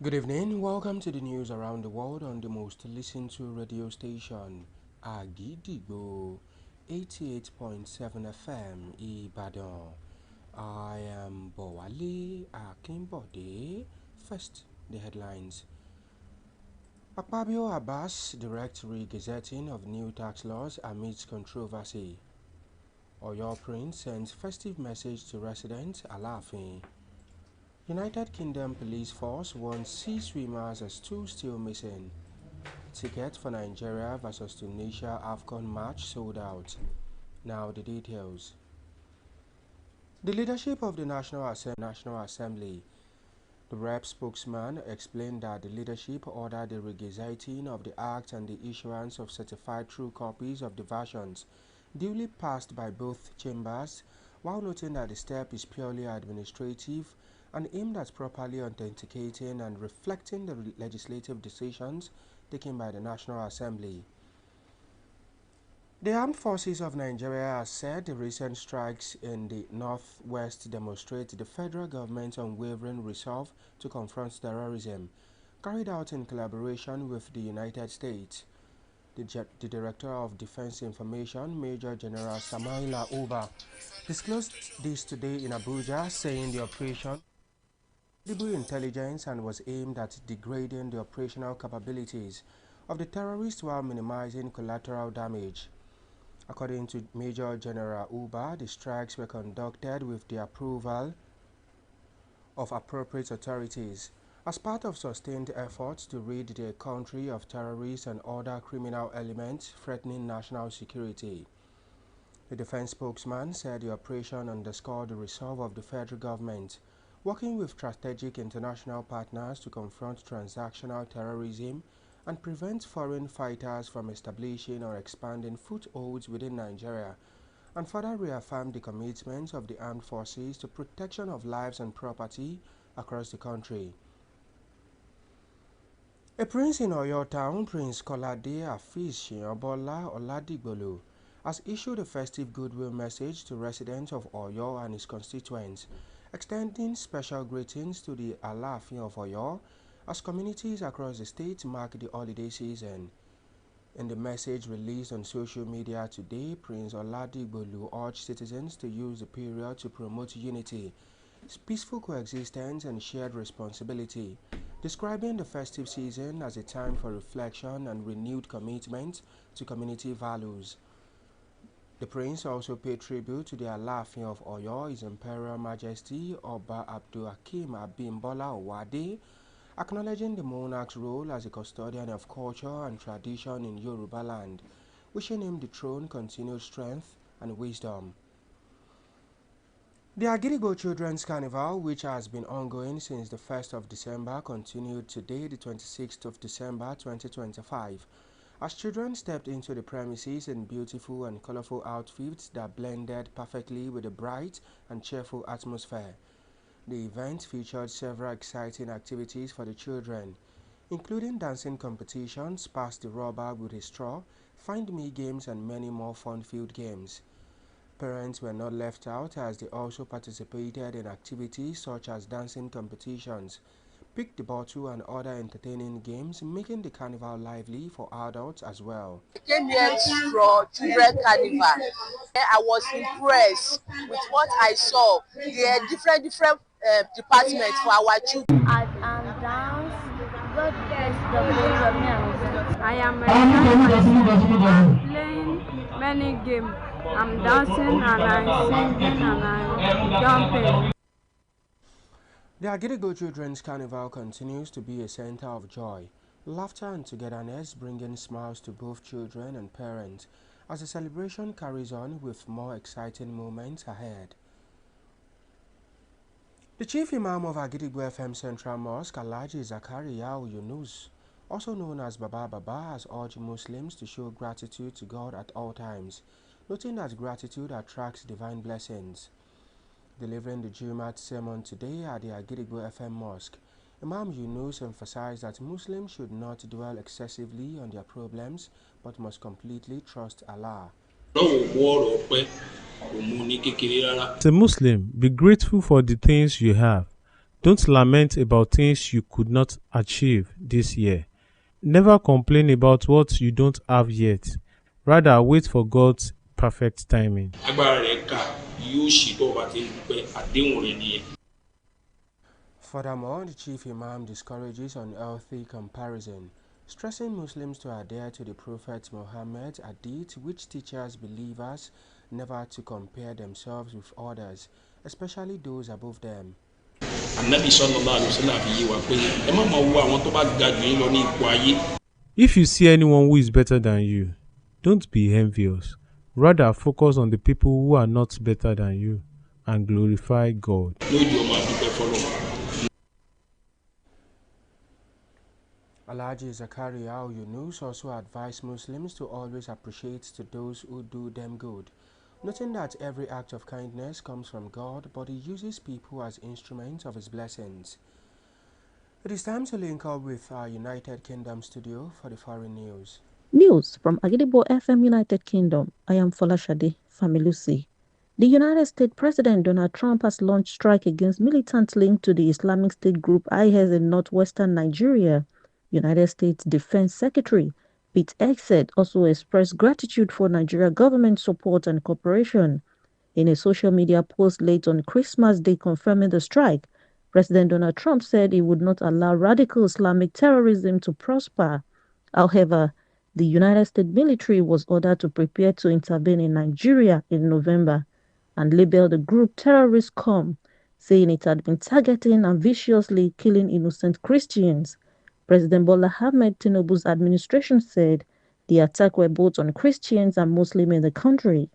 Good evening, welcome to the news around the world on the most listened to radio station, Agidigbo 88.7 FM, Ibadan. I am Bowale Akinbode. First, the headlines. Akpabio Abbas directs re-gazetting of new tax laws amidst controversy. Oyo Prince sends festive message to residents, Alafin. United Kingdom Police Force warns sea swimmers as two still missing. Ticket for Nigeria vs Tunisia AFCON match sold out. Now the details. The leadership of the National Assembly. The rep spokesman explained that the leadership ordered the regazetting of the Act and the issuance of certified true copies of the versions duly passed by both chambers, while noting that the step is purely administrative and aimed at properly authenticating and reflecting the legislative decisions taken by the National Assembly. The Armed Forces of Nigeria has said the recent strikes in the northwest demonstrate the federal government's unwavering resolve to confront terrorism, carried out in collaboration with the United States. The Director of Defense Information, Major General Samaila Uba, disclosed this today in Abuja, saying the operation credible intelligence and was aimed at degrading the operational capabilities of the terrorists while minimizing collateral damage. According to Major General Uba, the strikes were conducted with the approval of appropriate authorities as part of sustained efforts to rid the country of terrorists and other criminal elements threatening national security. The defense spokesman said the operation underscored the resolve of the federal government, working with strategic international partners to confront transactional terrorism and prevent foreign fighters from establishing or expanding footholds within Nigeria, and further reaffirmed the commitment of the armed forces to protection of lives and property across the country. A prince in Oyo town, Prince Kolade Afiz Shiyanbola Oladigbolu, has issued a festive goodwill message to residents of Oyo and his constituents, extending special greetings to the Alafin of Oyo as communities across the state mark the holiday season. In the message released on social media today, Prince Oladigbolu urged citizens to use the period to promote unity, peaceful coexistence and shared responsibility, describing the festive season as a time for reflection and renewed commitment to community values. The prince also paid tribute to the Alafin of Oyo, His Imperial Majesty Oba Abdulhakeem Abimbola Owade, acknowledging the monarch's role as a custodian of culture and tradition in Yoruba land, wishing him the throne continued strength and wisdom. The Agidigbo Children's Carnival, which has been ongoing since the 1st of December, continued today, the 26th of December 2025, as children stepped into the premises in beautiful and colorful outfits that blended perfectly with the bright and cheerful atmosphere. The event featured several exciting activities for the children, including dancing competitions, pass the rubber with a straw, find me games and many more fun-filled games. Parents were not left out as they also participated in activities such as dancing competitions, pick the bottle and other entertaining games, making the carnival lively for adults as well. I came here for Children Carnival. I was impressed with what I saw. There are different departments for our children. Art and dance. God bless the both of me and I am I'm playing many games. I'm dancing and I'm singing and I'm jumping. The Agidigbo Children's Carnival continues to be a center of joy, laughter and togetherness, bringing smiles to both children and parents as the celebration carries on with more exciting moments ahead. The Chief Imam of Agidigbo FM Central Mosque, Alhaji Zakariya Yunus, also known as Baba Baba, has urged Muslims to show gratitude to God at all times, noting that gratitude attracts divine blessings. Delivering the Jumat sermon today at the Agidigbo FM Mosque, Imam Yunus emphasized that Muslims should not dwell excessively on their problems but must completely trust Allah. As a Muslim, be grateful for the things you have. Don't lament about things you could not achieve this year. Never complain about what you don't have yet. Rather, wait for God's perfect timing. Furthermore, the chief imam discourages unhealthy comparison, stressing Muslims to adhere to the Prophet Muhammad's hadith, which teaches believers never to compare themselves with others, especially those above them. If you see anyone who is better than you, don't be envious. Rather, focus on the people who are not better than you and glorify God. Alhaji Zakaria Yunus also advised Muslims to always appreciate to those who do them good, noting that every act of kindness comes from God, but He uses people as instruments of His blessings. It is time to link up with our United Kingdom studio for the foreign news. News from Akojopo FM United Kingdom. I am Folashade Familusi. The United States President Donald Trump has launched strike against militants linked to the Islamic State group IS in northwestern Nigeria. United States Defense Secretary Pete Hegseth also expressed gratitude for Nigeria government support and cooperation. In a social media post late on Christmas Day confirming the strike, President Donald Trump said he would not allow radical Islamic terrorism to prosper. However, the United States military was ordered to prepare to intervene in Nigeria in November and labeled the group terrorist COM, saying it had been targeting and viciously killing innocent Christians. President Bola Ahmed Tinubu's administration said the attack were both on Christians and Muslims in the country.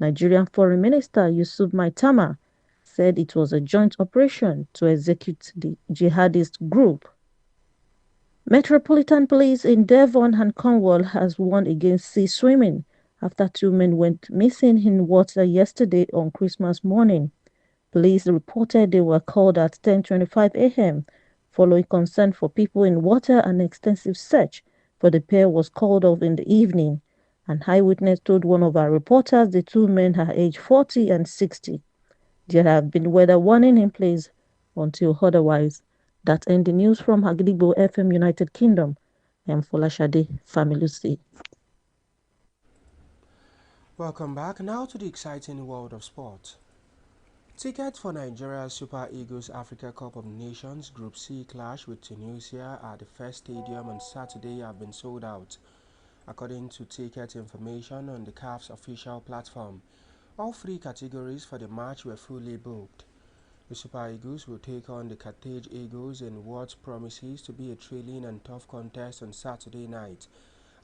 Nigerian Foreign Minister Yusuf Maitama said it was a joint operation to execute the jihadist group. Metropolitan Police in Devon and Cornwall has warned against sea swimming after 2 men went missing in water yesterday on Christmas morning. Police reported they were called at 10:25 a.m. following concern for people in water. An extensive search for the pair was called off in the evening. An eyewitness told one of our reporters the 2 men are aged 40 and 60. There have been weather warning in place until otherwise. That ends the news from Akojopo FM United Kingdom. I am Folashade Familusi. Welcome back now to the exciting world of sport. Tickets for Nigeria's Super Eagles Africa Cup of Nations Group C clash with Tunisia at the First Stadium on Saturday have been sold out. According to ticket information on the CAF's official platform, all 3 categories for the match were fully booked. The Super Eagles will take on the Carthage Eagles in what promises to be a thrilling and tough contest on Saturday night,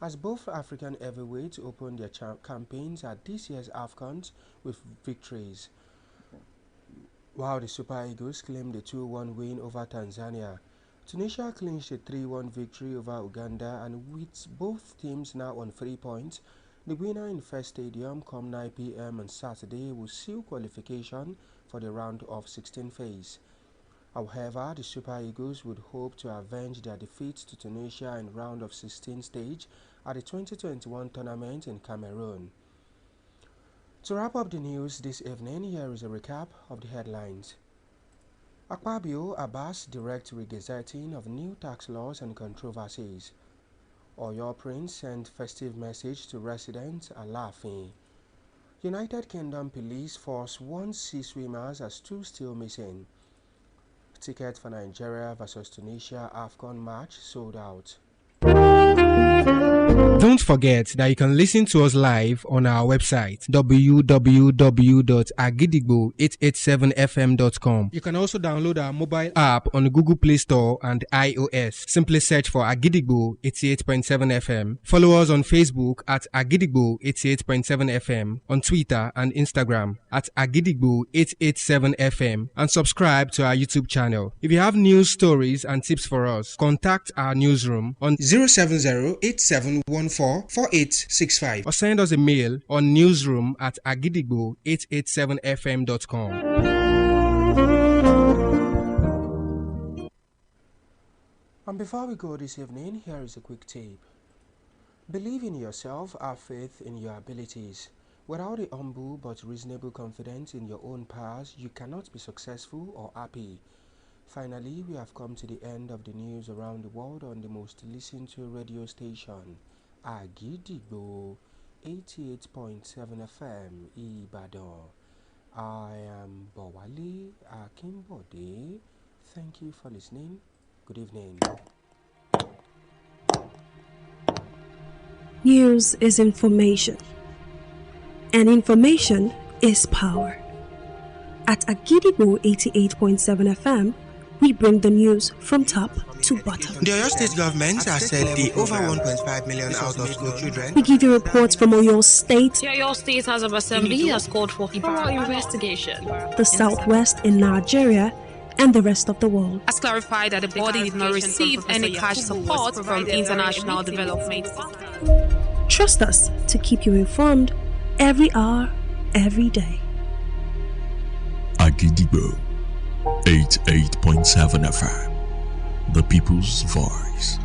as both African heavyweights open their campaigns at this year's AFCON with victories. While the Super Eagles claimed a 2-1 win over Tanzania, Tunisia clinched a 3-1 victory over Uganda, and with both teams now on 3 points, the winner in First Stadium come 9 p.m. on Saturday will seal qualification for the round of 16 phase. However, the Super Eagles would hope to avenge their defeat to Tunisia in round of 16 stage at the 2021 tournament in Cameroon. To wrap up the news this evening, here is a recap of the headlines. Akpabio Abbas direct regazetting of new tax laws and controversies. Oyo Prince sent festive message to residents Alafin. United Kingdom Police Force 1 sea swimmers as 2 still missing. Ticket for Nigeria vs Tunisia AFCON match sold out. Don't forget that you can listen to us live on our website www.agidigbo887fm.com. You can also download our mobile app on Google Play Store and iOS. Simply search for Agidigbo 88.7 FM. Follow us on Facebook at Agidigbo 88.7 FM, on Twitter and Instagram at Agidigbo 887 FM, and subscribe to our YouTube channel. If you have news stories and tips for us, contact our newsroom on 070-8714-4865 or send us a mail on newsroom@agidigbo887fm.com. And before we go this evening, here is a quick tip. Believe in yourself, have faith in your abilities. Without a humble but reasonable confidence in your own powers, you cannot be successful or happy. Finally, we have come to the end of the news around the world on the most listened to radio station, Agidigbo 88.7 FM, Ibadan. I am Bowale Akimbode. Thank you for listening. Good evening. News is information, and information is power. At Agidigbo 88.7 FM, we bring the news from top to bottom. The Oyo State government has said the over 1.5 million out-of-school children. We give you reports from Oyo State. The Oyo State House of Assembly has called for thorough investigation. The Southwest in Nigeria and the rest of the world. Has clarified that the body did not receive any cash support from international development. Trust us to keep you informed every hour, every day. Agidigbo 88.7 FM, the people's voice.